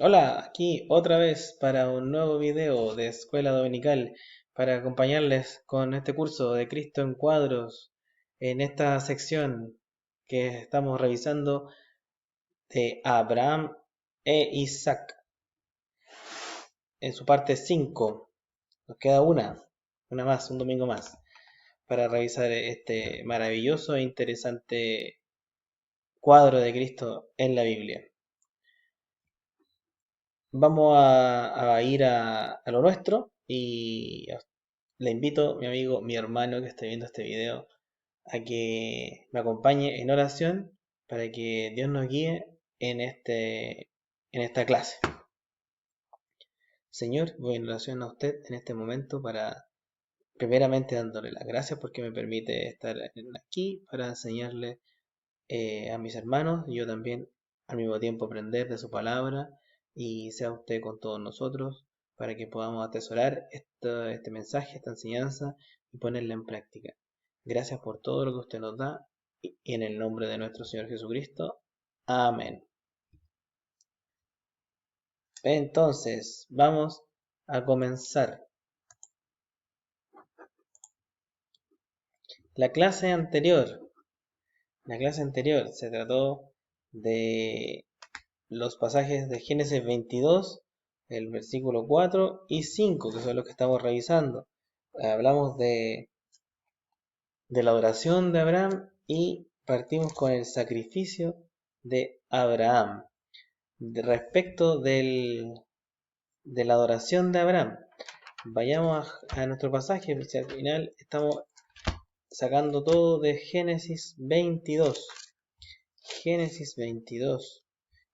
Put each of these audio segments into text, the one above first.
Hola, aquí otra vez para un nuevo video de Escuela Dominical para acompañarles con este curso de Cristo en cuadros en esta sección que estamos revisando de Abraham e Isaac en su parte 5. Nos queda una más, un domingo más para revisar este maravilloso e interesante cuadro de Cristo en la Biblia. Vamos a ir a lo nuestro y le invito, mi amigo, mi hermano que esté viendo este video, a que me acompañe en oración para que Dios nos guíe en esta clase. Señor, voy en oración a usted en este momento para, primeramente, dándole las gracias porque me permite estar aquí para enseñarle a mis hermanos y yo también al mismo tiempo aprender de su palabra y sea usted con todos nosotros para que podamos atesorar este mensaje, esta enseñanza y ponerla en práctica. Gracias por todo lo que usted nos da y en el nombre de nuestro Señor Jesucristo. Amén. Entonces, vamos a comenzar. La clase anterior, la clase anterior se trató de los pasajes de Génesis 22, el versículo 4 y 5, que son los que estamos revisando. Hablamos de la adoración de Abraham y partimos con el sacrificio de Abraham. Respecto de la adoración de Abraham, vayamos a nuestro pasaje, porque al final estamos sacando todo de Génesis 22. Génesis 22.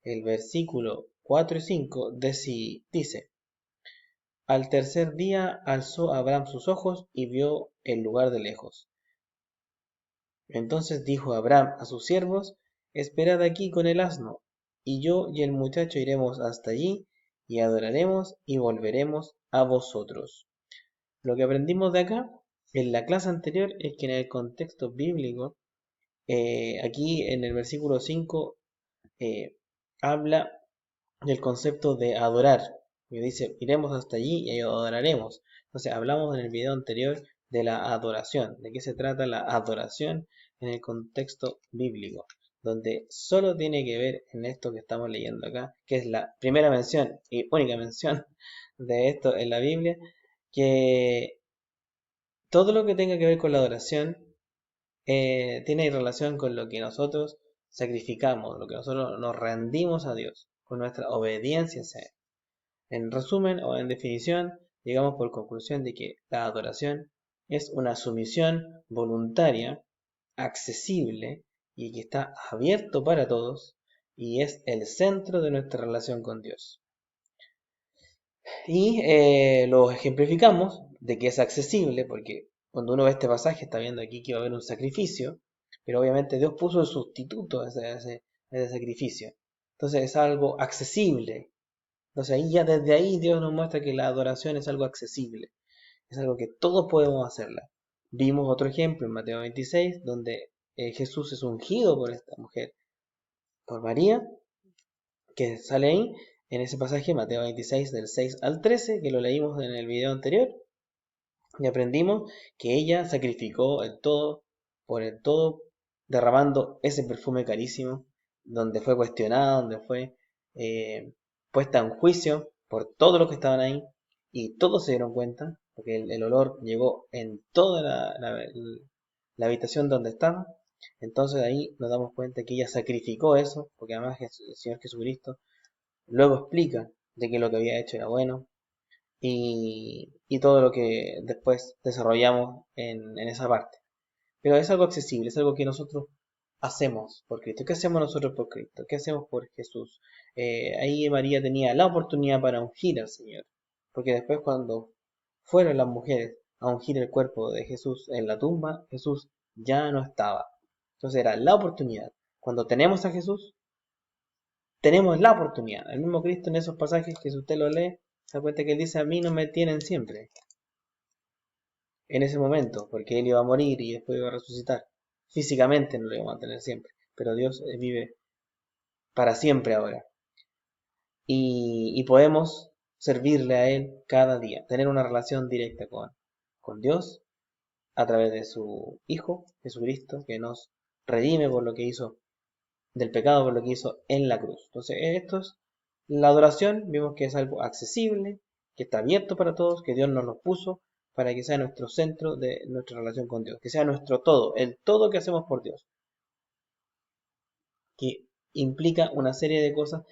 El versículo 4 y 5 dice: Al tercer día alzó Abraham sus ojos y vio el lugar de lejos. Entonces dijo Abraham a sus siervos: Esperad aquí con el asno, y yo y el muchacho iremos hasta allí, y adoraremos y volveremos a vosotros. Lo que aprendimos de acá, en la clase anterior, es que en el contexto bíblico, aquí en el versículo 5, habla del concepto de adorar. Que dice, iremos hasta allí y adoraremos. Entonces, hablamos en el video anterior de la adoración. ¿De qué se trata la adoración en el contexto bíblico? Donde solo tiene que ver en esto que estamos leyendo acá, que es la primera mención y única mención de esto en la Biblia, que todo lo que tenga que ver con la adoración tiene relación con lo que nosotros sacrificamos, lo que nosotros nos rendimos a Dios, con nuestra obediencia hacia Él. En resumen o en definición, llegamos por conclusión de que la adoración es una sumisión voluntaria, accesible y que está abierto para todos y es el centro de nuestra relación con Dios. Y lo ejemplificamos de que es accesible porque cuando uno ve este pasaje está viendo aquí que va a haber un sacrificio, pero obviamente Dios puso el sustituto a ese sacrificio. Entonces es algo accesible. Entonces ahí ya desde ahí Dios nos muestra que la adoración es algo accesible, es algo que todos podemos hacerla. Vimos otro ejemplo en Mateo 26, donde Jesús es ungido por esta mujer, por María, que sale ahí en ese pasaje, Mateo 26, del 6 al 13, que lo leímos en el video anterior, y aprendimos que ella sacrificó el todo por el todo, derramando ese perfume carísimo, donde fue cuestionada, donde fue puesta en juicio por todos los que estaban ahí, y todos se dieron cuenta, porque el olor llegó en toda la habitación donde estaba. Entonces ahí nos damos cuenta que ella sacrificó eso, porque además el Señor Jesucristo luego explica de que lo que había hecho era bueno, y todo lo que después desarrollamos en esa parte. Pero es algo accesible, es algo que nosotros hacemos por Cristo. ¿Qué hacemos nosotros por Cristo? ¿Qué hacemos por Jesús? Ahí María tenía la oportunidad para ungir al Señor, porque después cuando fueron las mujeres a ungir el cuerpo de Jesús en la tumba, Jesús ya no estaba. Entonces era la oportunidad. Cuando tenemos a Jesús, tenemos la oportunidad. El mismo Cristo en esos pasajes que si usted lo lee, se da cuenta que él dice, a mí no me tienen siempre, en ese momento, porque él iba a morir y después iba a resucitar. Físicamente no lo iba a mantener siempre, pero Dios vive para siempre ahora. y podemos servirle a Él cada día, tener una relación directa con Dios a través de su Hijo, Jesucristo, que nos redime por lo que hizo del pecado, por lo que hizo en la cruz. Entonces, esto es la adoración, vimos que es algo accesible, que está abierto para todos, que Dios nos lo puso para que sea nuestro centro de nuestra relación con Dios, que sea nuestro todo, el todo que hacemos por Dios, que implica una serie de cosas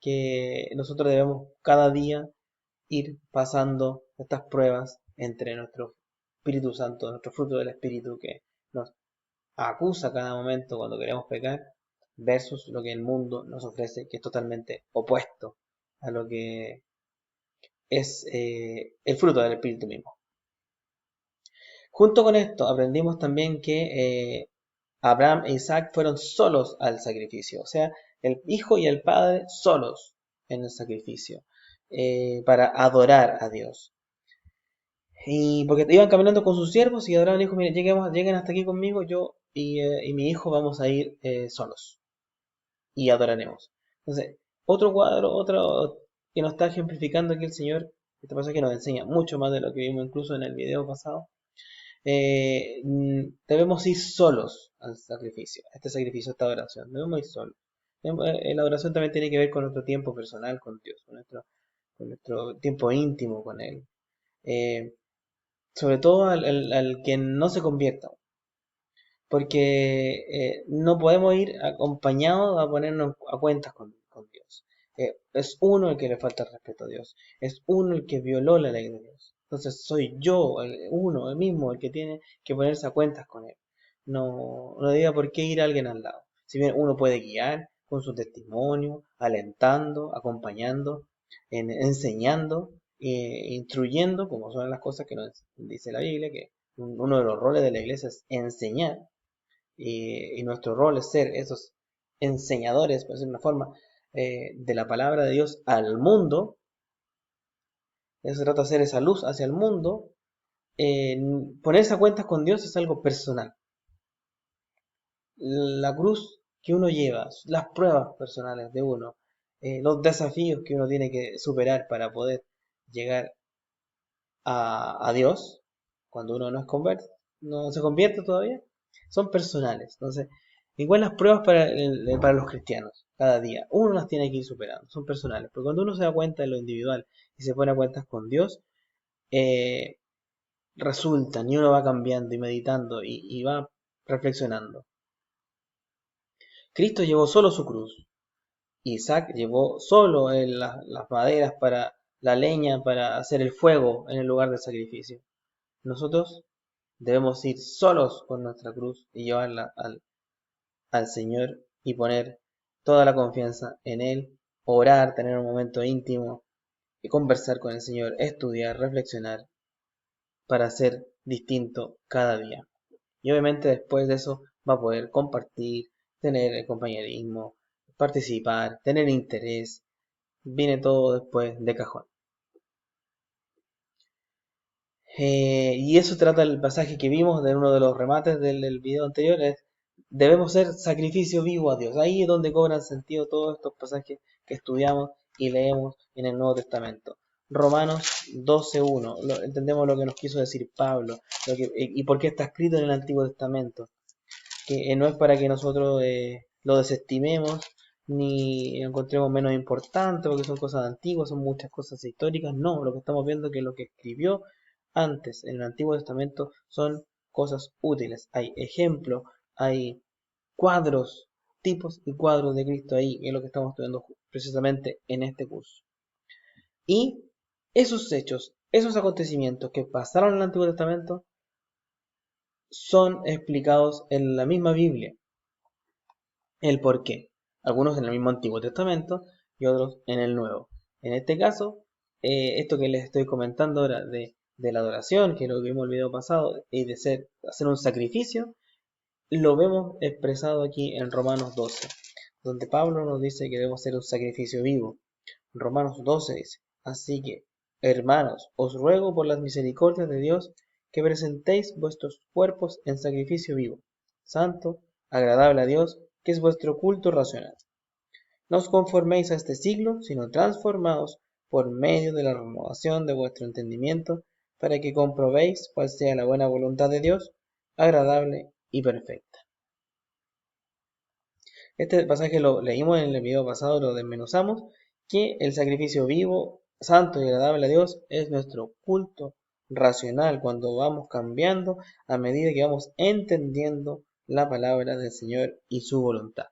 que nosotros debemos cada día ir pasando estas pruebas entre nuestro Espíritu Santo, nuestro fruto del Espíritu que nos acusa cada momento cuando queremos pecar, versus lo que el mundo nos ofrece, que es totalmente opuesto a lo que es el fruto del Espíritu mismo. Junto con esto aprendimos también que Abraham e Isaac fueron solos al sacrificio, o sea, el hijo y el padre solos en el sacrificio, para adorar a Dios. Y porque iban caminando con sus siervos y Abraham dijo, mire, lleguen hasta aquí conmigo, yo y mi hijo vamos a ir solos y adoraremos. Entonces, otro cuadro, otro que nos está ejemplificando aquí el Señor, este pasaje nos enseña mucho más de lo que vimos incluso en el video pasado. Debemos ir solos al sacrificio, a este sacrificio, a esta adoración, debemos ir solos. La adoración también tiene que ver con nuestro tiempo personal con Dios, con nuestro tiempo íntimo con Él. Eh, Sobre todo al que no se convierta, porque no podemos ir acompañados a ponernos a cuentas con Dios. Es uno el que le falta el respeto a Dios, es uno el que violó la ley de Dios. Entonces soy yo, el mismo, el que tiene que ponerse a cuentas con Él. No diga por qué ir a alguien al lado. Si bien uno puede guiar con su testimonio, alentando, acompañando, enseñando, instruyendo, como son las cosas que nos dice la Biblia, que uno de los roles de la iglesia es enseñar, y nuestro rol es ser esos enseñadores, por decirlo de una forma, de la palabra de Dios al mundo. Eso se trata de hacer esa luz hacia el mundo. Ponerse a cuentas con Dios es algo personal. La cruz que uno lleva, las pruebas personales de uno, los desafíos que uno tiene que superar para poder llegar a Dios, cuando uno no se convierte todavía, son personales. Entonces, igual las pruebas para los cristianos, cada día, uno las tiene que ir superando, son personales. Porque cuando uno se da cuenta de lo individual y se pone a cuentas con Dios, eh, resultan y uno va cambiando y meditando y va reflexionando. Cristo llevó solo su cruz. Isaac llevó solo las maderas para la leña, para hacer el fuego en el lugar del sacrificio. Nosotros debemos ir solos con nuestra cruz y llevarla al Señor y poner toda la confianza en Él, orar, tener un momento íntimo y conversar con el Señor, estudiar, reflexionar para ser distinto cada día. Y obviamente después de eso va a poder compartir, tener compañerismo, participar, tener interés. Viene todo después de cajón. Y eso trata el pasaje que vimos de uno de los remates del video anterior. Debemos ser sacrificio vivo a Dios. Ahí es donde cobran sentido todos estos pasajes que estudiamos y leemos en el Nuevo Testamento. Romanos 12:1. Entendemos lo que nos quiso decir Pablo y por qué está escrito en el Antiguo Testamento. Que no es para que nosotros lo desestimemos ni lo encontremos menos importante porque son cosas antiguas, son muchas cosas históricas. No, lo que estamos viendo es que lo que escribió antes en el Antiguo Testamento son cosas útiles. Hay ejemplos, hay cuadros, tipos y cuadros de Cristo ahí, que es lo que estamos estudiando precisamente en este curso. Y esos hechos, esos acontecimientos que pasaron en el Antiguo Testamento son explicados en la misma Biblia. El por qué. Algunos en el mismo Antiguo Testamento y otros en el Nuevo. En este caso, esto que les estoy comentando ahora de la adoración, que es lo que vimos en el video pasado, y de hacer un sacrificio, lo vemos expresado aquí en Romanos 12, donde Pablo nos dice que debemos hacer un sacrificio vivo. Romanos 12 dice, así que, hermanos, os ruego por las misericordias de Dios que presentéis vuestros cuerpos en sacrificio vivo, santo, agradable a Dios, que es vuestro culto racional. No os conforméis a este siglo, sino transformaos por medio de la renovación de vuestro entendimiento, para que comprobéis cuál sea la buena voluntad de Dios, agradable y perfecta. Este pasaje lo leímos en el video pasado, lo desmenuzamos, que el sacrificio vivo, santo y agradable a Dios es nuestro culto racional cuando vamos cambiando a medida que vamos entendiendo la palabra del Señor y su voluntad.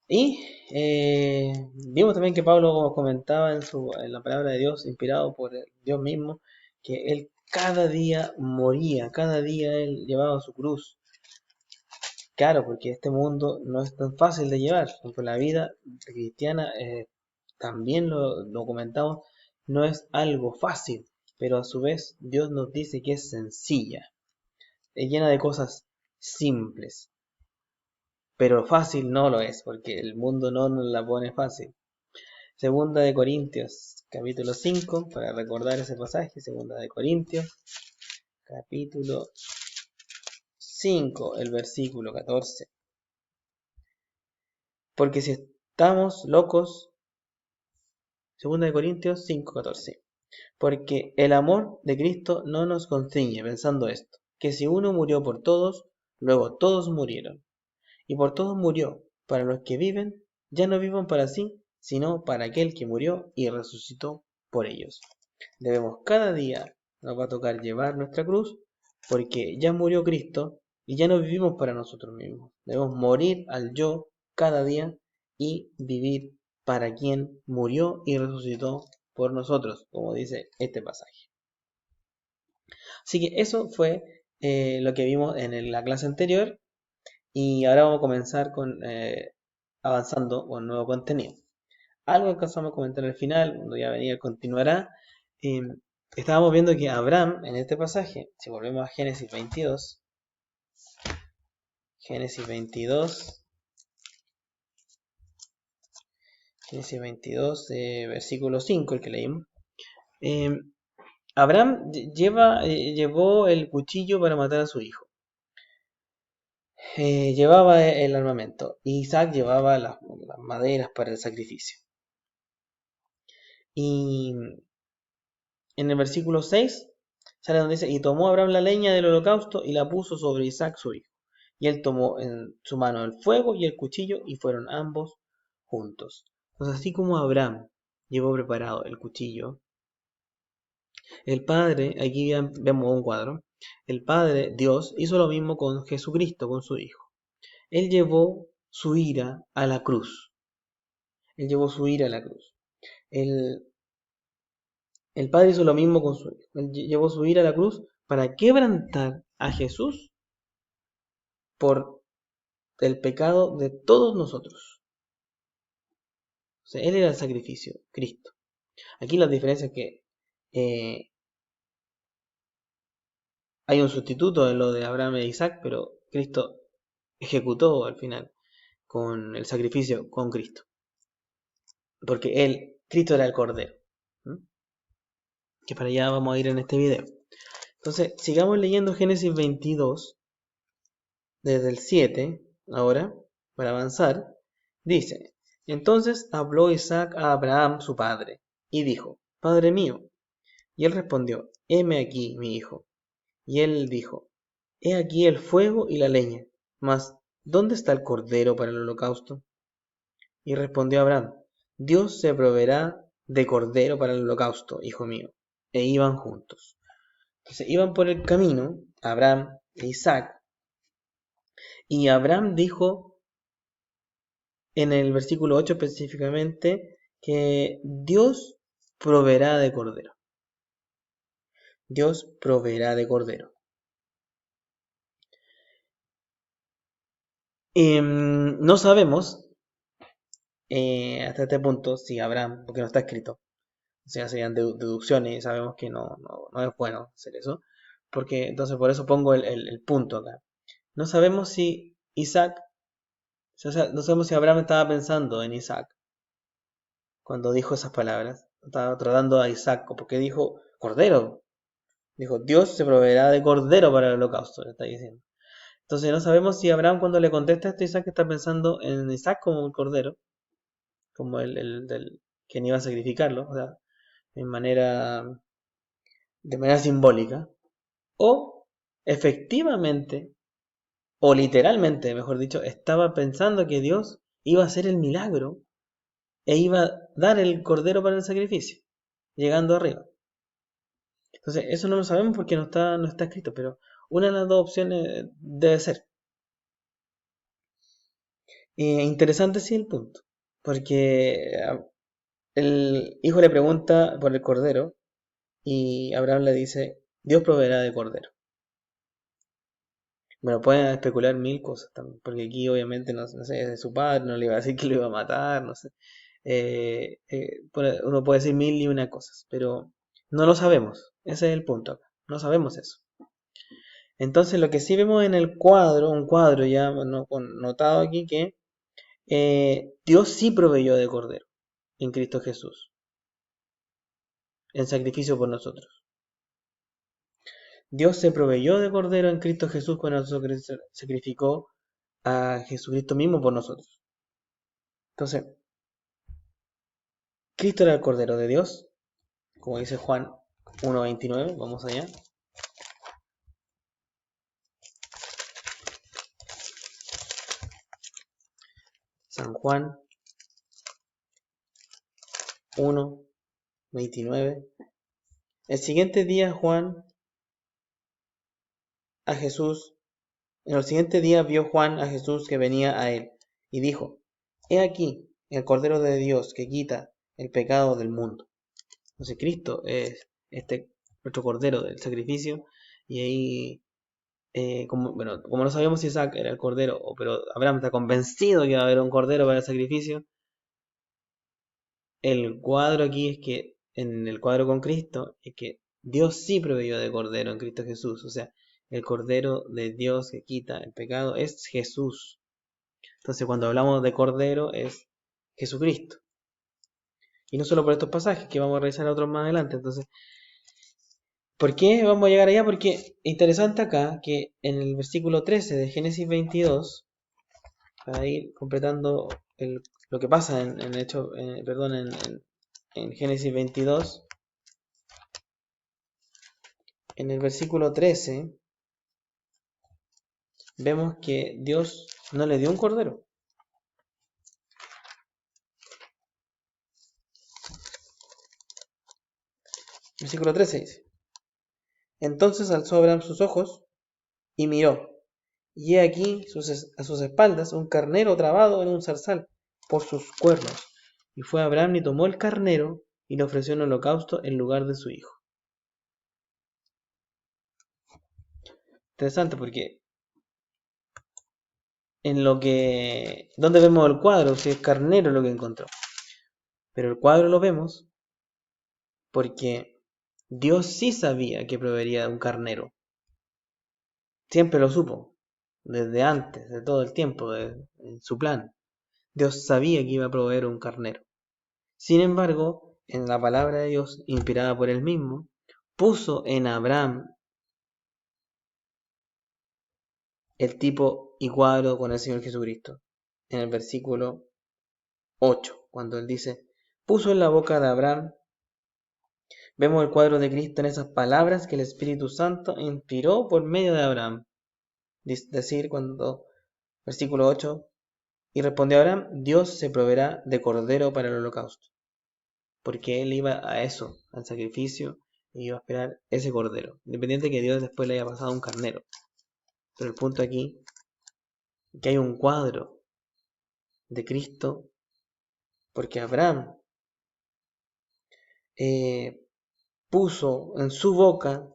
Y vimos también que Pablo comentaba en la palabra de Dios, inspirado por Dios mismo, que él cada día moría, cada día él llevaba su cruz. Claro, porque este mundo no es tan fácil de llevar, porque la vida cristiana, también lo comentamos, no es algo fácil, pero a su vez Dios nos dice que es sencilla, es llena de cosas simples, pero fácil no lo es, porque el mundo no nos la pone fácil. Segunda de Corintios, capítulo 5, para recordar ese pasaje, Segunda de Corintios, capítulo 5, el versículo 14. Porque si estamos locos, Segunda de Corintios 5:14. Porque el amor de Cristo no nos constriñe, pensando esto, que si uno murió por todos, luego todos murieron. Y por todos murió, para los que viven, ya no vivan para sí, sino para aquel que murió y resucitó por ellos. Debemos cada día, nos va a tocar llevar nuestra cruz, porque ya murió Cristo y ya no vivimos para nosotros mismos. Debemos morir al yo cada día y vivir para quien murió y resucitó por nosotros, como dice este pasaje. Así que eso fue lo que vimos en la clase anterior, y ahora vamos a comenzar con avanzando con nuevo contenido. Algo que alcanzamos a comentar al final, cuando ya venía continuará. eh, Estábamos viendo que Abraham en este pasaje, si volvemos a Génesis 22, Génesis 22, versículo 5, el que leímos. Abraham llevó el cuchillo para matar a su hijo. Llevaba el armamento. Isaac llevaba las maderas para el sacrificio. Y en el versículo 6 sale donde dice: y tomó Abraham la leña del holocausto y la puso sobre Isaac su hijo. Y él tomó en su mano el fuego y el cuchillo, y fueron ambos juntos. Entonces, así como Abraham llevó preparado el cuchillo, el Padre, aquí vemos un cuadro, el Padre, Dios, hizo lo mismo con Jesucristo, con su Hijo. Él llevó su ira a la cruz. Él llevó su ira a la cruz. El Padre hizo lo mismo con su Hijo. Él llevó su ira a la cruz para quebrantar a Jesús por el pecado de todos nosotros. O sea, Él era el sacrificio, Cristo. Aquí la diferencia es que hay un sustituto en lo de Abraham e Isaac, pero Cristo ejecutó al final con el sacrificio con Cristo. Porque Cristo era el Cordero. Que para allá vamos a ir en este video. Entonces, sigamos leyendo Génesis 22, desde el 7, ahora, para avanzar. Dice: entonces habló Isaac a Abraham su padre, y dijo: Padre mío. Y él respondió: heme aquí, mi hijo. Y él dijo: he aquí el fuego y la leña, mas ¿dónde está el cordero para el holocausto? Y respondió Abraham: Dios se proveerá de cordero para el holocausto, hijo mío. E iban juntos. Entonces iban por el camino, Abraham e Isaac, y Abraham dijo en el versículo 8 específicamente que Dios proveerá de cordero. Dios proveerá de cordero. No sabemos hasta este punto si Abraham, porque no está escrito, o sea, serían deducciones y sabemos que no es bueno hacer eso, porque entonces por eso pongo el punto acá. No sabemos si Isaac, o sea, no sabemos si Abraham estaba pensando en Isaac cuando dijo esas palabras. Estaba tratando a Isaac, porque dijo cordero. Dijo: Dios se proveerá de cordero para el holocausto, le está diciendo. Entonces no sabemos si Abraham cuando le contesta esto, Isaac está pensando en Isaac como un cordero, como el del quien iba a sacrificarlo, o sea, en manera, de manera simbólica, o efectivamente, o literalmente, mejor dicho, estaba pensando que Dios iba a hacer el milagro e iba a dar el cordero para el sacrificio, llegando arriba. Entonces, eso no lo sabemos porque no está escrito, pero una de las dos opciones debe ser. Interesante sí el punto, porque el hijo le pregunta por el cordero y Abraham le dice, Dios proveerá de cordero. Bueno, pueden especular mil cosas también, porque aquí obviamente no sé, es de su padre, no le iba a decir que lo iba a matar, no sé. Uno puede decir mil y una cosas, pero no lo sabemos. Ese es el punto acá. No sabemos eso. Entonces lo que sí vemos en el cuadro, un cuadro ya notado aquí, que Dios sí proveyó de cordero en Cristo Jesús, en sacrificio por nosotros. Dios se proveyó de cordero en Cristo Jesús cuando sacrificó a Jesucristo mismo por nosotros. Entonces, Cristo era el cordero de Dios, como dice Juan 1:29, vamos allá. San Juan 1:29. El siguiente día Juan a Jesús, en el siguiente día vio Juan a Jesús que venía a él y dijo, he aquí el Cordero de Dios que quita el pecado del mundo. Entonces Cristo es nuestro Cordero del sacrificio y ahí, como no sabíamos si Isaac era el Cordero, pero Abraham está convencido que va a haber un Cordero para el sacrificio. El cuadro aquí es que, en el cuadro con Cristo, es que Dios sí proveyó de Cordero en Cristo Jesús. O sea, el Cordero de Dios que quita el pecado es Jesús. Entonces, cuando hablamos de Cordero es Jesucristo. Y no solo por estos pasajes, que vamos a revisar otros más adelante. Entonces, ¿por qué vamos a llegar allá? Porque interesante acá que en el versículo 13 de Génesis 22, para ir completando lo que pasa en Génesis 22, en el versículo 13, vemos que Dios no le dio un cordero. Versículo 13 dice, entonces alzó Abraham sus ojos y miró, y he aquí a sus espaldas un carnero trabado en un zarzal por sus cuernos. Y fue Abraham y tomó el carnero y le ofreció en holocausto en lugar de su hijo. Interesante porque ¿dónde vemos el cuadro? Si es carnero lo que encontró. Pero el cuadro lo vemos porque Dios sí sabía que proveería un carnero. Siempre lo supo, desde antes, de todo el tiempo, en su plan. Dios sabía que iba a proveer un carnero. Sin embargo, en la palabra de Dios, inspirada por él mismo, puso en Abraham el tipo y cuadro con el Señor Jesucristo. En el versículo 8, cuando él dice, puso en la boca de Abraham, vemos el cuadro de Cristo en esas palabras que el Espíritu Santo inspiró por medio de Abraham. Decir cuando, versículo 8, y respondió Abraham, Dios se proveerá de cordero para el holocausto. Porque él iba a eso, al sacrificio, y iba a esperar ese cordero. Independiente de que Dios después le haya pasado un carnero. Pero el punto aquí es que hay un cuadro de Cristo, porque Abraham puso en su boca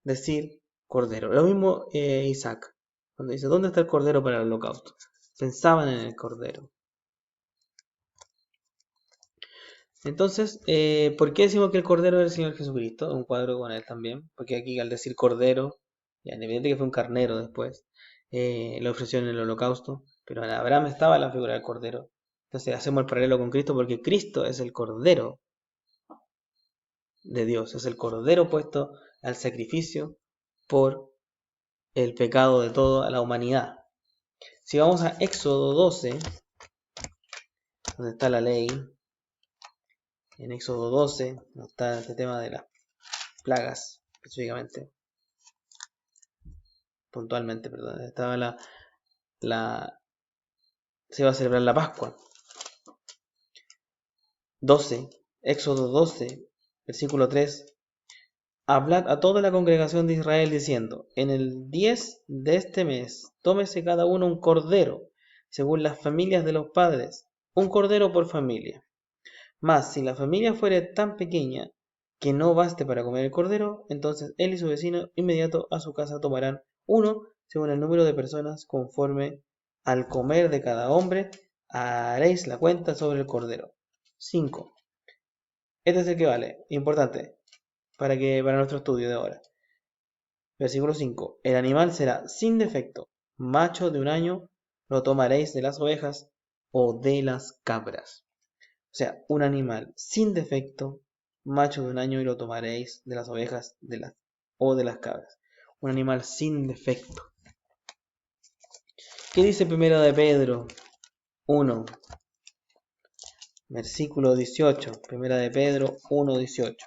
decir cordero. Lo mismo Isaac, cuando dice, ¿dónde está el cordero para el holocausto? Pensaban en el cordero. Entonces, ¿por qué decimos que el cordero es el Señor Jesucristo? Un cuadro con él también, porque aquí al decir cordero, ya independiente que fue un carnero después, lo ofreció en el holocausto, pero en Abraham estaba la figura del cordero. Entonces hacemos el paralelo con Cristo porque Cristo es el cordero de Dios, es el cordero puesto al sacrificio por el pecado de toda la humanidad. Si vamos a Éxodo 12, donde está la ley, en Éxodo 12, donde está este tema de las plagas, específicamente, puntualmente, perdón, estaba se iba a celebrar la Pascua. 12, Éxodo 12, versículo 3. Hablad a toda la congregación de Israel diciendo, en el 10 de este mes, tómese cada uno un cordero, según las familias de los padres, un cordero por familia. Mas si la familia fuere tan pequeña que no baste para comer el cordero, entonces él y su vecino inmediato a su casa tomarán uno, según el número de personas, conforme al comer de cada hombre, haréis la cuenta sobre el cordero. 5. Este es el que vale, importante, para nuestro estudio de ahora. Versículo 5. El animal será sin defecto, macho de un año, lo tomaréis de las ovejas o de las cabras. O sea, un animal sin defecto, macho de un año, y lo tomaréis de las ovejas o de las cabras. Un animal sin defecto. ¿Qué dice primero de Pedro 1, versículo 18? Primera de Pedro 1, 18.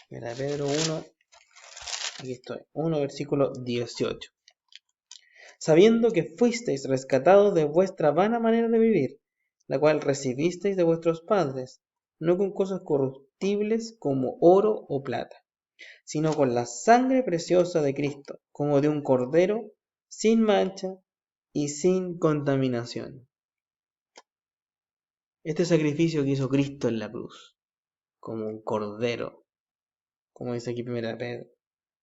Primera de Pedro 1, aquí estoy, 1, versículo 18. Sabiendo que fuisteis rescatados de vuestra vana manera de vivir, la cual recibisteis de vuestros padres, no con cosas corruptibles como oro o plata, sino con la sangre preciosa de Cristo, como de un cordero, sin mancha y sin contaminación. Este sacrificio que hizo Cristo en la cruz, como un cordero, como dice aquí primera Pedro,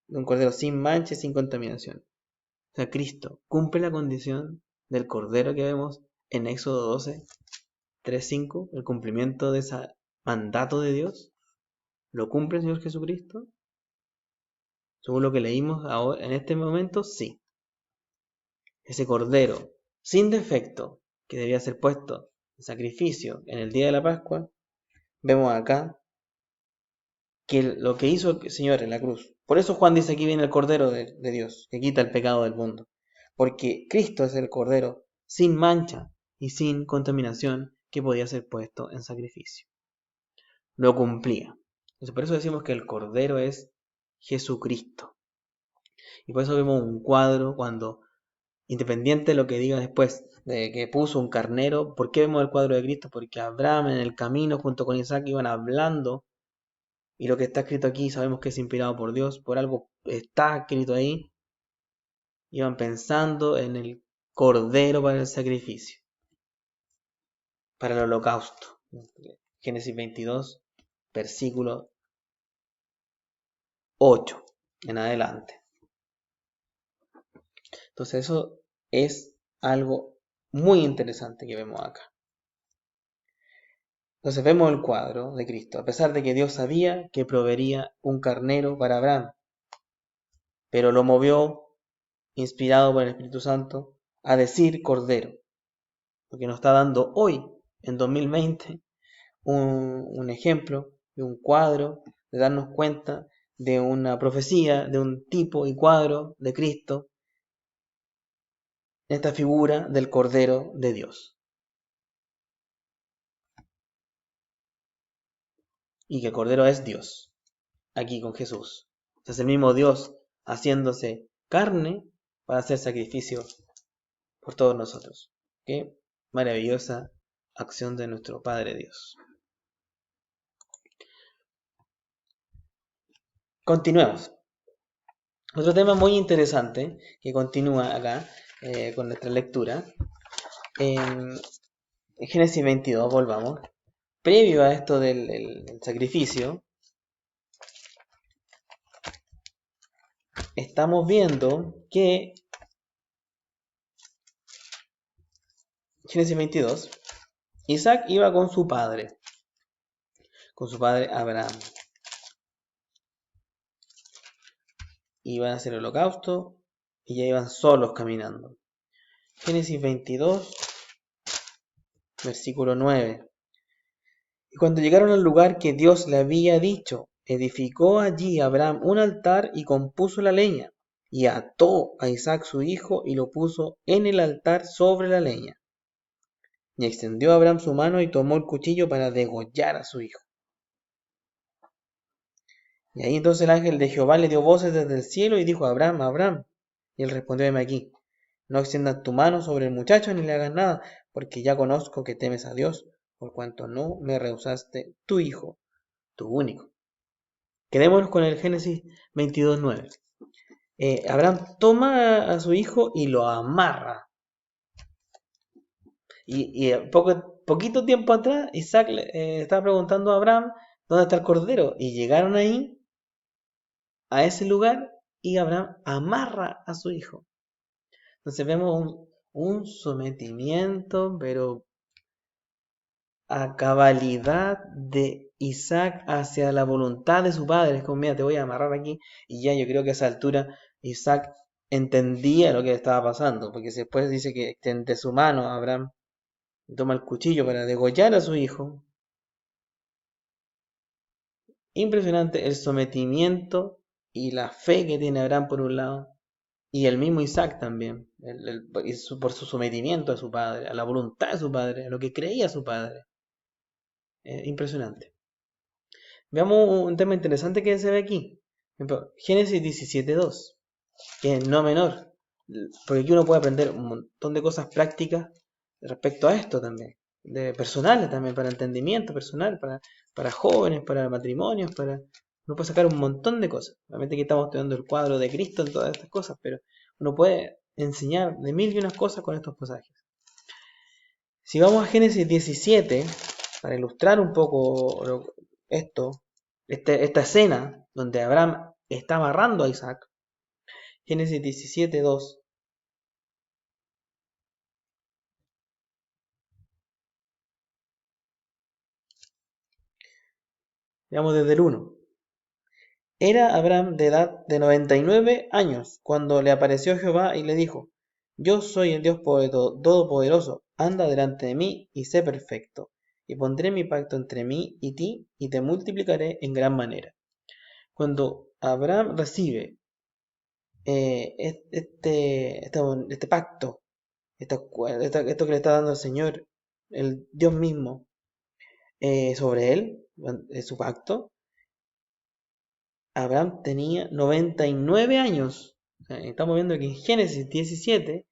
de un cordero sin mancha y sin contaminación. O sea, Cristo cumple la condición del cordero que vemos en Éxodo 12, 3, 5, el cumplimiento de ese mandato de Dios. ¿Lo cumple el Señor Jesucristo? Según lo que leímos ahora, en este momento, sí. Ese cordero sin defecto que debía ser puesto en sacrificio en el día de la Pascua, vemos acá que lo que hizo el Señor en la cruz. Por eso Juan dice: aquí viene el cordero de Dios, que quita el pecado del mundo. Porque Cristo es el cordero sin mancha y sin contaminación que podía ser puesto en sacrificio. Lo cumplía. Entonces, por eso decimos que el cordero es Jesucristo. Y por eso vemos un cuadro cuando, independiente de lo que diga después, de que puso un carnero. ¿Por qué vemos el cuadro de Cristo? Porque Abraham en el camino junto con Isaac iban hablando, y lo que está escrito aquí sabemos que es inspirado por Dios, por algo está escrito ahí. Iban pensando en el cordero para el sacrificio, para el holocausto. Génesis 22, versículo 8 en adelante. Entonces eso es algo muy interesante que vemos acá. Entonces vemos el cuadro de Cristo, a pesar de que Dios sabía que proveería un carnero para Abraham, pero lo movió, inspirado por el Espíritu Santo, a decir cordero, porque nos está dando hoy, en 2020, un ejemplo de un cuadro, de darnos cuenta de una profecía, de un tipo y cuadro de Cristo, esta figura del Cordero de Dios. Y que el Cordero es Dios, aquí con Jesús. Es el mismo Dios haciéndose carne para hacer sacrificio por todos nosotros. Qué maravillosa acción de nuestro Padre Dios. Continuemos. Otro tema muy interesante que continúa acá con nuestra lectura. En Génesis 22, volvamos. Previo a esto del sacrificio, estamos viendo que Génesis 22, Isaac iba con su padre Abraham. Iban a hacer el holocausto y ya iban solos caminando. Génesis 22, versículo 9. Y cuando llegaron al lugar que Dios le había dicho, edificó allí Abraham un altar y compuso la leña, y ató a Isaac su hijo y lo puso en el altar sobre la leña. Y extendió Abraham su mano y tomó el cuchillo para degollar a su hijo. Y ahí entonces el ángel de Jehová le dio voces desde el cielo y dijo: Abraham, Abraham. Y él respondió: heme aquí. No extiendas tu mano sobre el muchacho ni le hagas nada, porque ya conozco que temes a Dios, por cuanto no me rehusaste tu hijo, tu único. Quedémonos con el Génesis 22:9. Abraham toma a su hijo y lo amarra. Y poquito tiempo atrás, Isaac estaba preguntando a Abraham dónde está el cordero. Y llegaron ahí, a ese lugar, y Abraham amarra a su hijo. Entonces vemos un sometimiento, pero a cabalidad de Isaac hacia la voluntad de su padre. Es como: mira, te voy a amarrar aquí. Y ya yo creo que a esa altura Isaac entendía lo que le estaba pasando, porque después dice que extiende su mano a Abraham y toma el cuchillo para degollar a su hijo. Impresionante el sometimiento y la fe que tiene Abraham por un lado, y el mismo Isaac también, por su sometimiento a su padre, a la voluntad de su padre, a lo que creía su padre. Impresionante. Veamos un tema interesante que se ve aquí. Por ejemplo, Génesis 17:2, que es no menor, porque aquí uno puede aprender un montón de cosas prácticas respecto a esto también, de personales también, para entendimiento personal, para jóvenes, para matrimonios, uno puede sacar un montón de cosas. Obviamente que estamos estudiando el cuadro de Cristo en todas estas cosas, pero uno puede enseñar de mil y unas cosas con estos pasajes. Si vamos a Génesis 17, para ilustrar un poco esto, esta escena donde Abraham está amarrando a Isaac, Génesis 17:2. Veamos desde el 1. Era Abraham de edad de 99 años cuando le apareció Jehová y le dijo: Yo soy el Dios todopoderoso, anda delante de mí y sé perfecto, y pondré mi pacto entre mí y ti, y te multiplicaré en gran manera. Cuando Abraham recibe este pacto, esto que le está dando el Señor, el Dios mismo, sobre él, su pacto, Abraham tenía 99 años. Estamos viendo que en Génesis 17,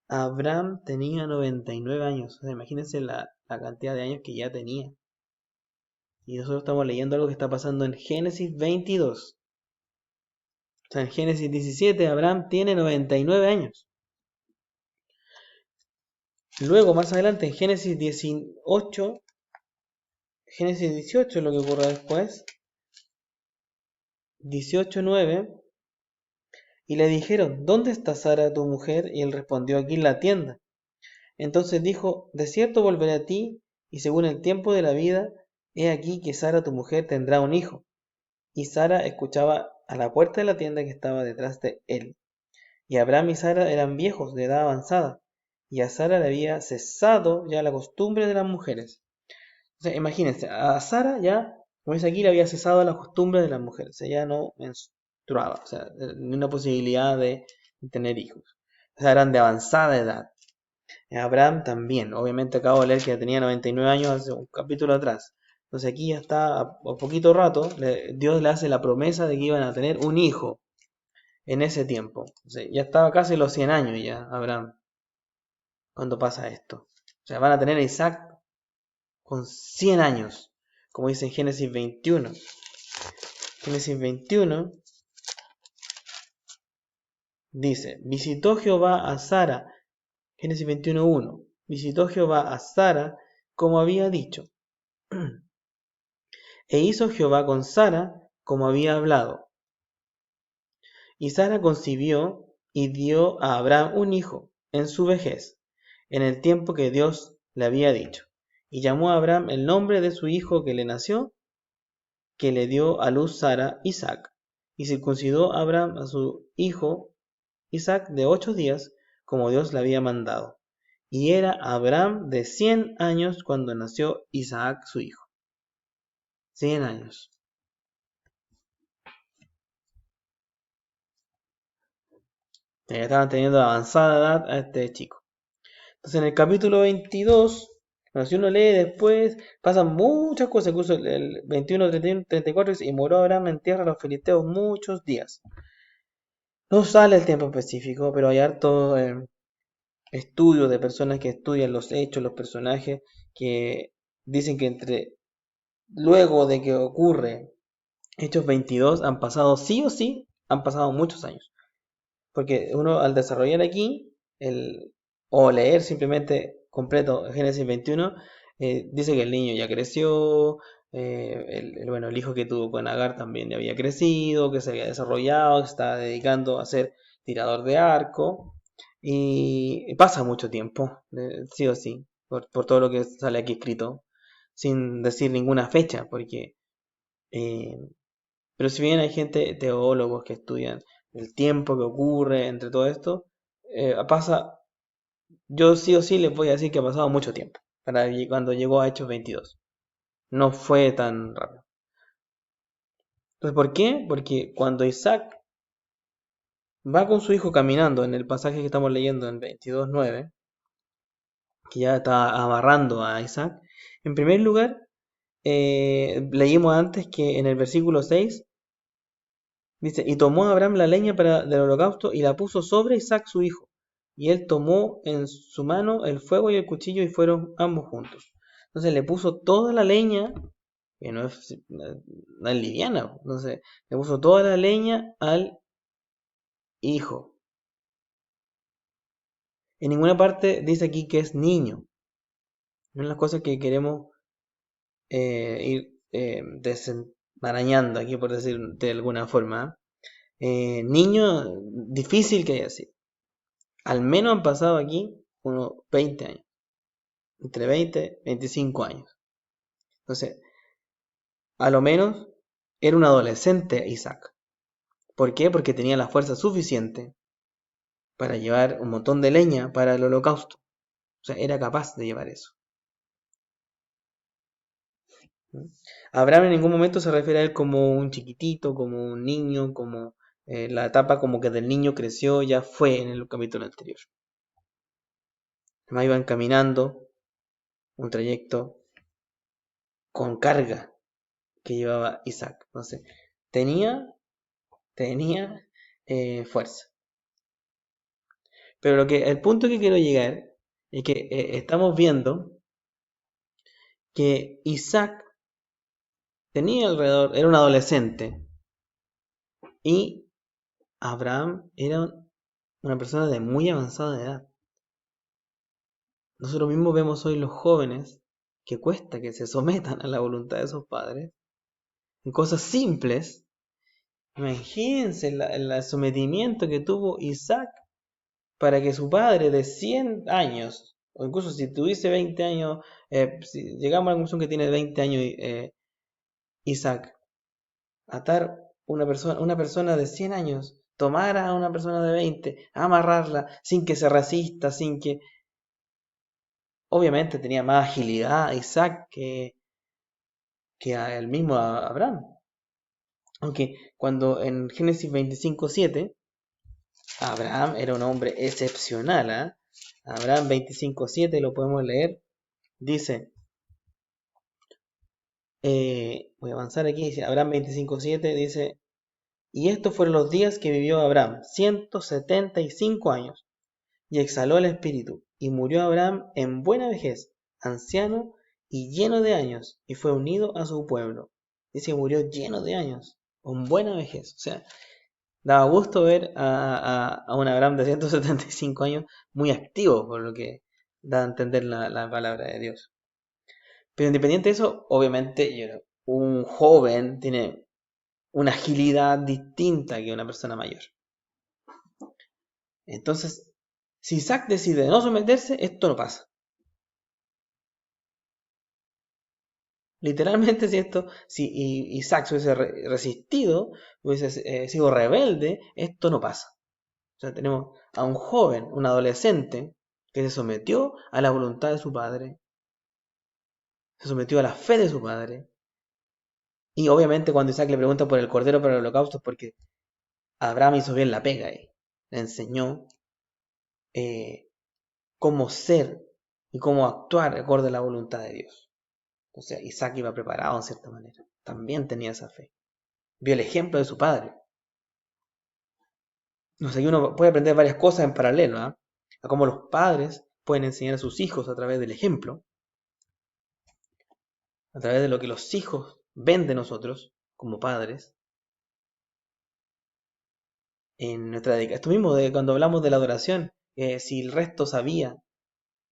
Abraham tenía 99 años. O sea, imagínense la cantidad de años que ya tenía. Y nosotros estamos leyendo algo que está pasando en Génesis 22. O sea, en Génesis 17, Abraham tiene 99 años. Luego, más adelante, en Génesis 18, Génesis 18 es lo que ocurre después. 18:9. Y le dijeron: ¿Dónde está Sara tu mujer? Y él respondió: aquí en la tienda. Entonces dijo: de cierto volveré a ti, y según el tiempo de la vida, he aquí que Sara tu mujer tendrá un hijo. Y Sara escuchaba a la puerta de la tienda que estaba detrás de él. Y Abraham y Sara eran viejos, de edad avanzada, y a Sara le había cesado ya la costumbre de las mujeres. O sea, imagínense, a Sara ya, como dice aquí, le había cesado la costumbre de las mujeres. O sea, ya no menstruaba, o sea, ni una posibilidad de tener hijos. O sea, eran de avanzada edad. Abraham también, obviamente acabo de leer que tenía 99 años hace un capítulo atrás. Entonces aquí ya está, a poquito rato, Dios le hace la promesa de que iban a tener un hijo en ese tiempo. O sea, ya estaba casi los 100 años ya, Abraham, cuando pasa esto. O sea, van a tener a Isaac con 100 años, como dice en Génesis 21. Génesis 21 dice: visitó Jehová a Sara, Génesis 21:1, visitó Jehová a Sara como había dicho. E hizo Jehová con Sara como había hablado. Y Sara concibió y dio a Abraham un hijo en su vejez, en el tiempo que Dios le había dicho. Y llamó a Abraham el nombre de su hijo que le nació, que le dio a luz Sara, Isaac. Y circuncidó a Abraham a su hijo Isaac de 8 días, como Dios le había mandado. Y era Abraham de 100 años cuando nació Isaac su hijo. 100 años. Ya estaban teniendo avanzada edad a este chico. Entonces en el capítulo 22, bueno, si uno lee después, pasan muchas cosas. Incluso el 21, 31, 34 dice, y moró Abraham en tierra de los filisteos muchos días. No sale el tiempo específico, pero hay harto estudio de personas que estudian los hechos, los personajes, que dicen que luego de que ocurre Hechos 22 han pasado sí o sí, han pasado muchos años. Porque uno al desarrollar aquí, o leer simplemente completo Génesis 21, dice que el niño ya creció, bueno, el hijo que tuvo con Agar también ya había crecido, que se había desarrollado, que se estaba dedicando a ser tirador de arco, y pasa mucho tiempo, sí o sí, por todo lo que sale aquí escrito, sin decir ninguna fecha, porque eh, pero si bien hay gente, teólogos que estudian el tiempo que ocurre entre todo esto, pasa, yo sí o sí les voy a decir que ha pasado mucho tiempo para cuando llegó a Hechos 22. No fue tan rápido. Entonces, ¿por qué? Porque cuando Isaac va con su hijo caminando en el pasaje que estamos leyendo en 22:9, que ya está amarrando a Isaac, en primer lugar, leímos antes que en el versículo 6 dice, y tomó Abraham la leña del holocausto y la puso sobre Isaac su hijo. Y él tomó en su mano el fuego y el cuchillo y fueron ambos juntos. Entonces le puso toda la leña, que no es liviana, entonces le puso toda la leña al hijo. En ninguna parte dice aquí que es niño. Una de las cosas que queremos ir desenmarañando aquí, por decir de alguna forma. Niño, difícil que haya sido. Al menos han pasado aquí unos 20 años. Entre 20 y 25 años. Entonces, a lo menos era un adolescente Isaac. ¿Por qué? Porque tenía la fuerza suficiente para llevar un montón de leña para el holocausto. O sea, era capaz de llevar eso. Abraham en ningún momento se refiere a él como un chiquitito, como un niño, como la etapa como que del niño creció, ya fue en el capítulo anterior. Además iban caminando un trayecto con carga que llevaba Isaac. Entonces, tenía, tenía fuerza. Pero el punto que quiero llegar es que estamos viendo que Isaac tenía alrededor, era un adolescente y Abraham era una persona de muy avanzada edad. Nosotros mismos vemos hoy los jóvenes que cuesta que se sometan a la voluntad de sus padres en cosas simples. Imagínense el sometimiento que tuvo Isaac para que su padre de 100 años, o incluso si tuviese 20 años, si llegamos a la conclusión que tiene 20 años Isaac, atar una persona de 100 años, tomar a una persona de 20, amarrarla sin que se resista, sin que... Obviamente tenía más agilidad Isaac que a el mismo Abraham. Aunque cuando en Génesis 25:7, Abraham era un hombre excepcional, ¿eh? Abraham 25:7 lo podemos leer, dice, voy a avanzar aquí, dice Abraham 25:7, dice, y estos fueron los días que vivió Abraham, 175 años, y exhaló el espíritu, y murió Abraham en buena vejez, anciano y lleno de años, y fue unido a su pueblo. Dice que murió lleno de años, con buena vejez. O sea, daba gusto ver a un Abraham de 175 años muy activo, por lo que da a entender la palabra de Dios. Pero independiente de eso, obviamente un joven tiene una agilidad distinta que una persona mayor. Entonces, si Isaac decide no someterse, esto no pasa. Literalmente, si Isaac se hubiese resistido, hubiese sido rebelde, esto no pasa. O sea, tenemos a un joven, un adolescente, que se sometió a la voluntad de su padre, se sometió a la fe de su padre, Y obviamente cuando Isaac le pregunta por el cordero para el holocausto, es porque Abraham hizo bien la pega ahí. Le enseñó eh, cómo ser y cómo actuar acorde a la voluntad de Dios. O sea, Isaac iba preparado en cierta manera. También tenía esa fe. Vio el ejemplo de su padre. O sea, que uno puede aprender varias cosas en paralelo, ¿eh? A cómo los padres pueden enseñar a sus hijos a través del ejemplo, a través de lo que los hijos ven de nosotros como padres en nuestra dedicación. Esto mismo de cuando hablamos de la adoración, si el resto sabía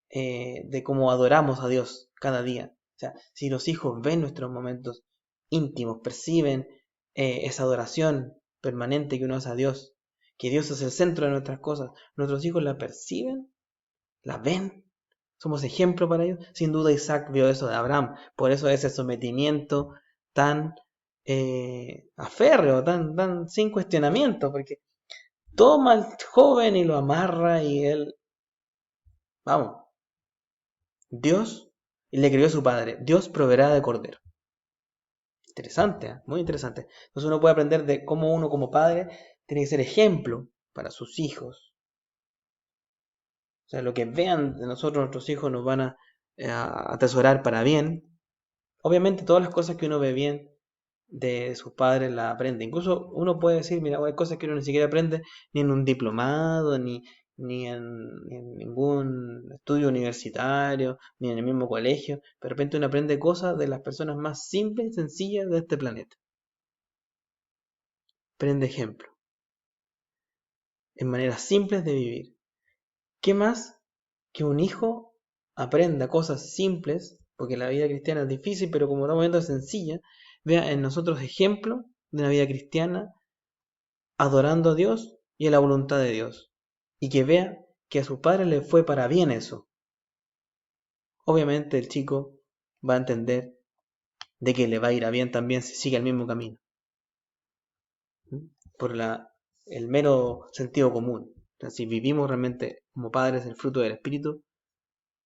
de cómo adoramos a Dios cada día. O sea, si los hijos ven nuestros momentos íntimos, perciben esa adoración permanente que uno hace a Dios, que Dios es el centro de nuestras cosas, nuestros hijos la perciben, la ven, somos ejemplo para ellos. Sin duda Isaac vio eso de Abraham, por eso ese sometimiento tan aférreo, tan sin cuestionamiento, porque toma al joven y lo amarra y él, vamos, Dios le crió a su padre. Dios proveerá de cordero. Interesante, ¿eh? Muy interesante. Entonces uno puede aprender de cómo uno como padre tiene que ser ejemplo para sus hijos. O sea, lo que vean de nosotros, nuestros hijos, nos van a atesorar para bien. Obviamente todas las cosas que uno ve bien de sus padres las aprende. Incluso uno puede decir, mira, hay cosas que uno ni siquiera aprende ni en un diplomado, ni en ningún estudio universitario, ni en el mismo colegio. De repente uno aprende cosas de las personas más simples y sencillas de este planeta. Prende ejemplo, en maneras simples de vivir. ¿Qué más que un hijo aprenda cosas simples? Porque la vida cristiana es difícil, pero como estamos viendo es sencilla. Vea en nosotros ejemplo de una vida cristiana adorando a Dios y a la voluntad de Dios. Y que vea que a su padre le fue para bien eso. Obviamente el chico va a entender de que le va a ir a bien también si sigue el mismo camino. Por el mero sentido común. O sea, si vivimos realmente como padres el fruto del Espíritu,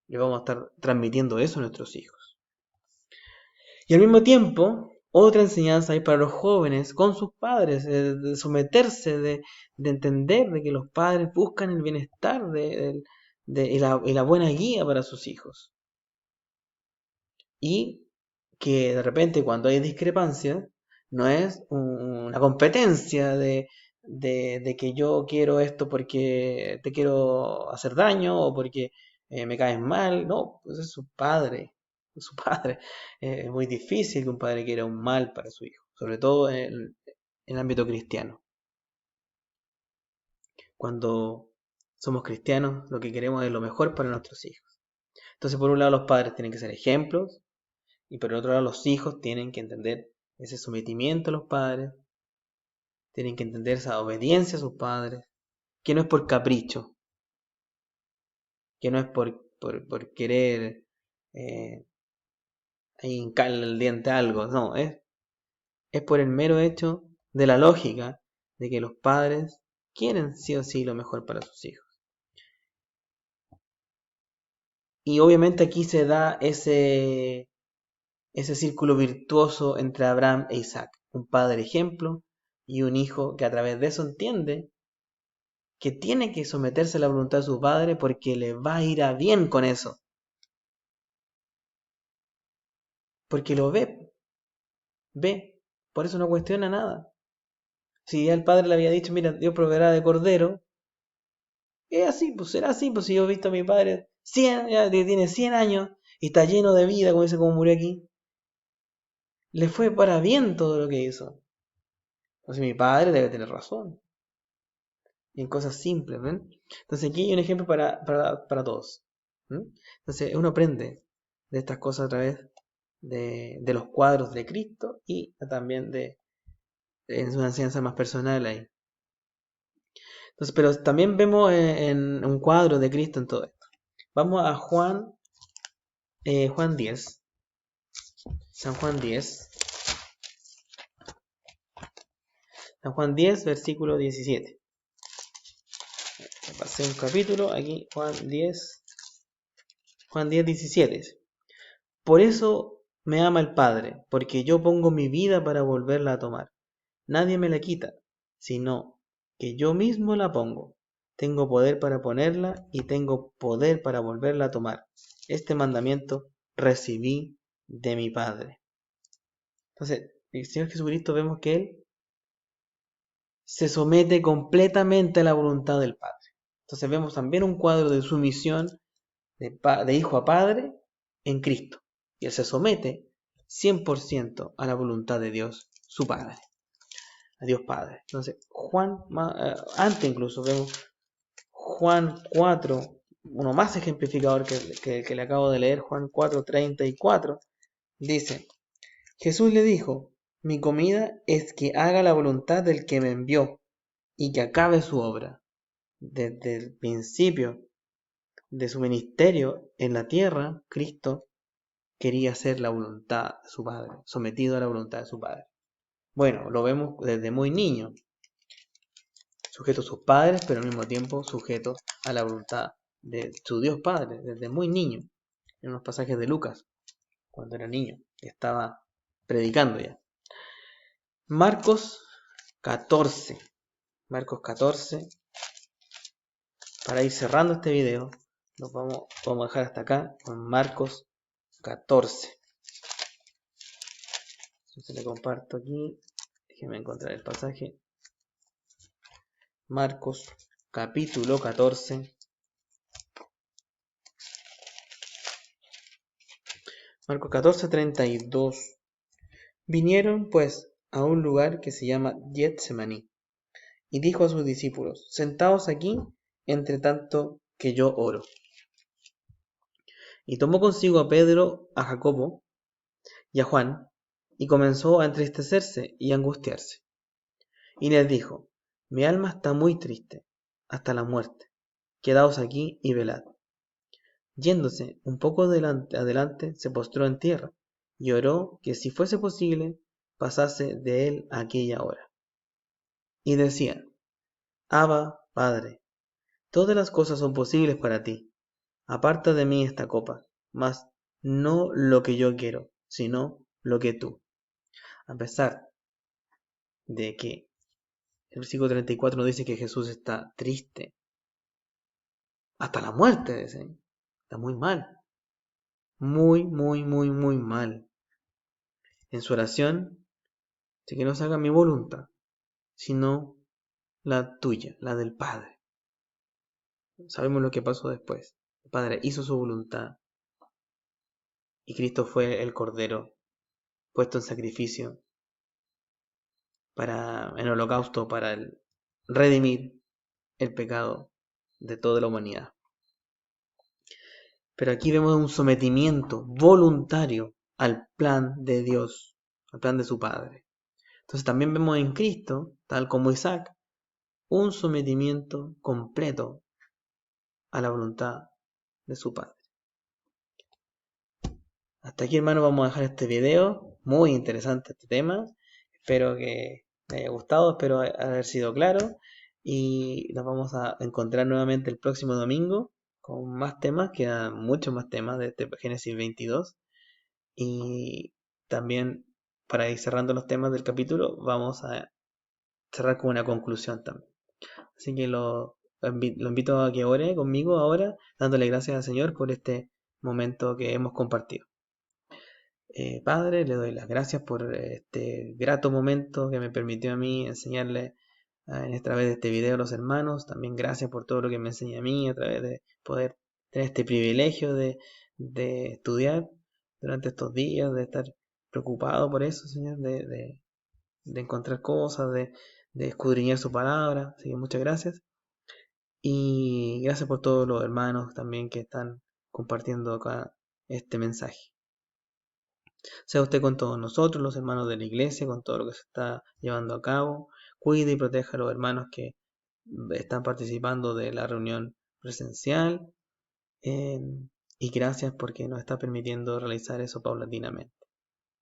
le vamos a estar transmitiendo eso a nuestros hijos. Y al mismo tiempo, otra enseñanza hay para los jóvenes con sus padres, de someterse, de entender de que los padres buscan el bienestar y la buena guía para sus hijos. Y que de repente cuando hay discrepancia, no es una competencia de que yo quiero esto porque te quiero hacer daño o porque me caes mal. No, pues es su padre. Es su padre. Es muy difícil que un padre quiera un mal para su hijo, sobre todo en el ámbito cristiano. Cuando somos cristianos, lo que queremos es lo mejor para nuestros hijos. Entonces, por un lado, los padres tienen que ser ejemplos, y por el otro lado, los hijos tienen que entender ese sometimiento a los padres, tienen que entender esa obediencia a sus padres, que no es por capricho, que no es por querer eh, hincarle el diente a algo, no, es por el mero hecho de la lógica de que los padres quieren sí o sí lo mejor para sus hijos. Y obviamente aquí se da ese círculo virtuoso entre Abraham e Isaac, un padre ejemplo y un hijo que a través de eso entiende que tiene que someterse a la voluntad de su padre porque le va a ir a bien con eso. Porque lo ve, por eso no cuestiona nada. Si ya el padre le había dicho, mira, Dios proveerá de cordero, es así, pues será así, pues si yo he visto a mi padre 100, ya tiene 100 años y está lleno de vida, como dice, como murió aquí, le fue para bien todo lo que hizo. Entonces mi padre debe tener razón. Y en cosas simples, ¿ven? Entonces aquí hay un ejemplo para todos. Entonces uno aprende de estas cosas a través de los cuadros de Cristo y también en una enseñanza más personal ahí. Entonces, pero también vemos en un cuadro de Cristo en todo esto. Vamos a Juan 10. San Juan 10. San Juan 10, versículo 17. Pasé un capítulo, aquí Juan 10, 17. Por eso me ama el Padre, porque yo pongo mi vida para volverla a tomar. Nadie me la quita, sino que yo mismo la pongo. Tengo poder para ponerla y tengo poder para volverla a tomar. Este mandamiento recibí de mi Padre. Entonces, el Señor Jesucristo vemos que Él se somete completamente a la voluntad del Padre. Entonces vemos también un cuadro de sumisión de hijo a padre en Cristo. Y Él se somete 100% a la voluntad de Dios, su Padre, a Dios Padre. Entonces, antes incluso vemos Juan 4, uno más ejemplificador que le acabo de leer, Juan 4:34, dice, Jesús le dijo, mi comida es que haga la voluntad del que me envió y que acabe su obra. Desde el principio de su ministerio en la tierra, Cristo quería hacer la voluntad de su Padre, sometido a la voluntad de su Padre. Bueno, lo vemos desde muy niño, sujeto a sus padres, pero al mismo tiempo sujeto a la voluntad de su Dios Padre, desde muy niño, en unos pasajes de Lucas, cuando era niño, estaba predicando ya. Marcos 14, Marcos 14, para ir cerrando este video, nos vamos a dejar hasta acá con Marcos 14. Entonces le comparto aquí, déjenme encontrar el pasaje. Marcos capítulo 14. Marcos 14:32. Vinieron pues a un lugar que se llama Getsemaní, y dijo a sus discípulos, sentaos aquí, entre tanto que yo oro. Y tomó consigo a Pedro, a Jacobo y a Juan, y comenzó a entristecerse y a angustiarse. Y les dijo, mi alma está muy triste, hasta la muerte. Quedaos aquí y velad. Yéndose un poco adelante, se postró en tierra, y oró que si fuese posible, pasase de él aquella hora. Y decía, Abba, Padre, todas las cosas son posibles para ti. Aparta de mí esta copa, mas no lo que yo quiero, sino lo que tú. A pesar de que el versículo 34 nos dice que Jesús está triste, hasta la muerte, dice, está muy mal, muy, muy, muy, muy mal. En su oración, dice que no se haga mi voluntad, sino la tuya, la del Padre. Sabemos lo que pasó después. El Padre hizo su voluntad y Cristo fue el Cordero puesto en sacrificio en holocausto para redimir el pecado de toda la humanidad. Pero aquí vemos un sometimiento voluntario al plan de Dios, al plan de su Padre. Entonces también vemos en Cristo, tal como Isaac, un sometimiento completo a la voluntad de su Padre. Hasta aquí, hermano, vamos a dejar este video. Muy interesante este tema. Espero que te haya gustado, espero haber sido claro. Y nos vamos a encontrar nuevamente el próximo domingo con más temas, quedan muchos más temas de este Génesis 22. Y también, para ir cerrando los temas del capítulo, vamos a cerrar con una conclusión también. Así que lo invito a que ore conmigo ahora, dándole gracias al Señor por este momento que hemos compartido. Padre, le doy las gracias por este grato momento que me permitió a mí enseñarle a través de este video a los hermanos. También gracias por todo lo que me enseña a mí a través de poder tener este privilegio de estudiar durante estos días, de estar preocupado por eso, Señor, de encontrar cosas, de escudriñar su palabra. Así que muchas gracias. Y gracias por todos los hermanos también que están compartiendo acá este mensaje. Sea usted con todos nosotros, los hermanos de la iglesia, con todo lo que se está llevando a cabo. Cuide y proteja a los hermanos que están participando de la reunión presencial. Y gracias porque nos está permitiendo realizar eso paulatinamente.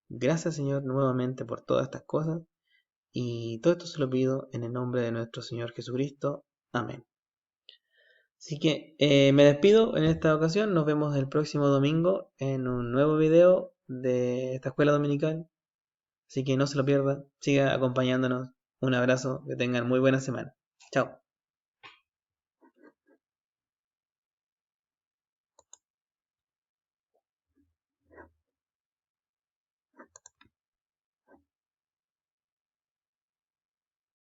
Gracias, Señor, nuevamente por todas estas cosas. Y todo esto se lo pido en el nombre de nuestro Señor Jesucristo. Amén. Así que me despido en esta ocasión. Nos vemos el próximo domingo en un nuevo video de esta escuela dominical. Así que no se lo pierda. Siga acompañándonos. Un abrazo. Que tengan muy buena semana. Chao.